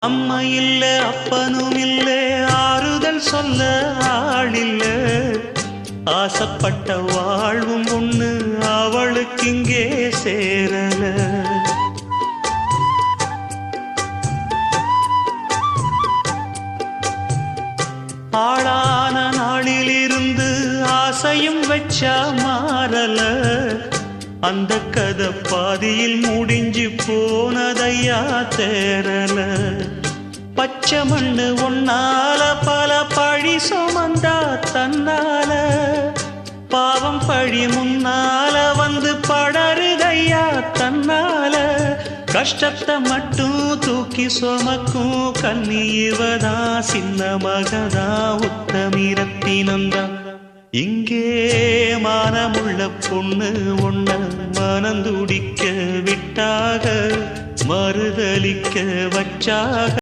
அம்மா இல்ல அப்பனும் இல்ல ஆறுதல் சொல்ல ஆளில்ல ஆசைப்பட்ட வாழ்வும் ஒண்ணு அவளுக்கு இங்கே சேரல ஆளான நாளிலிருந்து ஆசையும் வச்சா மாறல அந்த கதை பாதியில் முடிஞ்சு போனதையா தேரல பச்சை மண்ணு ஒன்னால பல பழி சுமந்தா தன்னால பாவம் பழி முன்னால வந்து படருதையா தன்னால கஷ்டத்தை மட்டும் தூக்கி சுமக்கும் கண்ணி இவதா சின்ன மகதா உத்தமிரத்தினந்தா இங்கே மானமுள்ள பொண்ணு ஒண்ண மனந்துடிக்க விட்டாக மறுதலிக்க வச்சாக